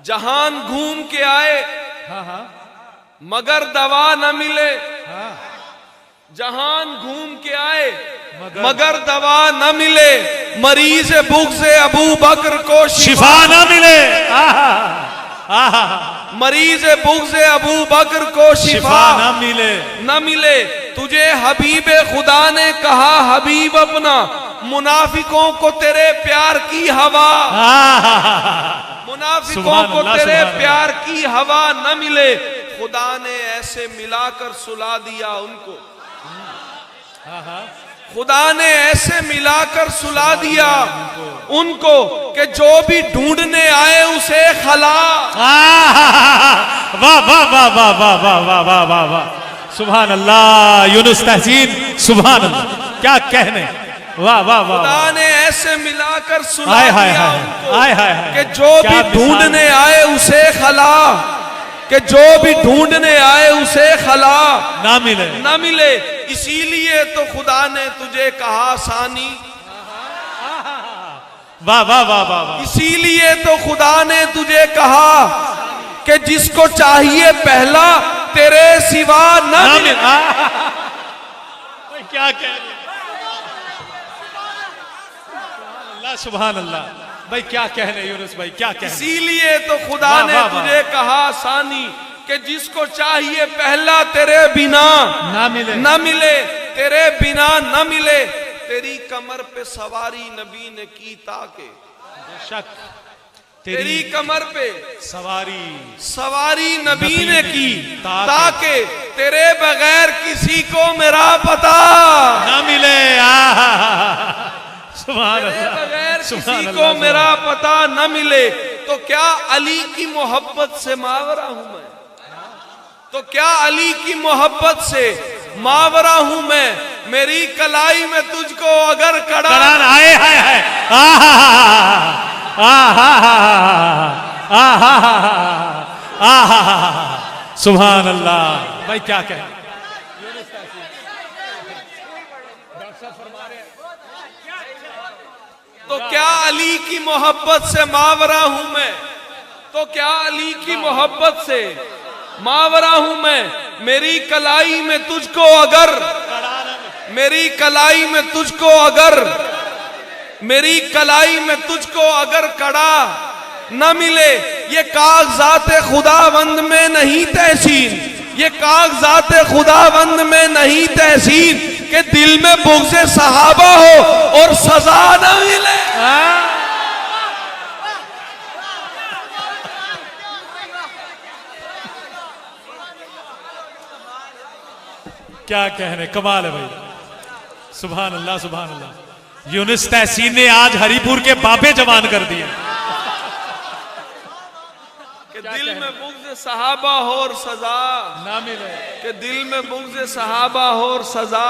जहान घूम के आए मगर दवा न मिले। जहान घूम के आए मगर दवा न मिले। मरीज बुग़्ज़ अबू बकर को शिफा न मिले। मरीज बुग़्ज़ अबू बकर को शिफा न मिले। तुझे हबीब खुदा ने कहा हबीब अपना, मुनाफिकों को तेरे प्यार की हवा, मुनाफिकों को तेरे प्यार की हवा न मिले। खुदा ने ऐसे मिलाकर सुला दिया उनको, खुदा ने ऐसे मिलाकर सुला दिया उनको कि जो भी ढूंढने आए उसे खला। वाह वाह वाह वाह वाह वाह वाह वाह वाह वाह, सुभान अल्लाह। यूनुस तहसीन, सुभान अल्लाह, क्या कहने। वाह वाह वाह। खुदा ने ऐसे मिलाकर सुला दिया उनको कि जो क्या भी ढूंढने आए उसे खला, कि जो भी ढूंढने आए उसे खला ना मिले, ना मिले। इसीलिए तो खुदा ने तुझे कहा सानी। वाह वाह वाह वाह वाह। इसीलिए तो खुदा ने तुझे कहा कि जिसको चाहिए पहला तेरे सिवा न मिले। क्या कह रहे, सुभान अल्लाह भाई, क्या कहने यूनुस भाई, क्या कहने। इसीलिए तो खुदा ने तुझे कहा सानी कि जिसको चाहिए पहला तेरे बिना ना मिले, ना मिले, तेरे बिना न मिले। तेरी कमर पे सवारी नबी ने की ताके, बेशक तेरी कमर पे सवारी नबी ने की ताके तेरे बगैर किसी को मेरा पता ना मिले। बगैर किसी को मेरा पता न मिले। तो क्या अली की मोहब्बत से मावरा हूं मैं, तो क्या अली की मोहब्बत से मावरा हूं मैं। मेरी कलाई में तुझको अगर कड़ान आए हाय सुभान अल्लाह भाई, क्या कहे। तो क्या अली की मोहब्बत से मावरा हूं मैं, तो क्या अली की मोहब्बत से मावरा हूं मैं। मेरी कलाई में तुझको अगर, मेरी कलाई में तुझको अगर, मेरी कलाई में तुझको अगर कड़ा न मिले। ये कागजात खुदावंद में नहीं तहसीन, ये कागजात खुदावंद में नहीं तहसीन कि दिल में बुग़्ज़ सहाबा हो और सजा न मिले। क्या कहने, कमाल है भाई, सुभान अल्लाह सुभान अल्लाह। यूनुस तहसीन ने आज हरिपुर के बाबे जवान कर दिए। कि दिल में बुग़्ज़ सहाबा हो और सजा ना मिले, कि दिल में बुग़्ज़ सहाबा हो और सजा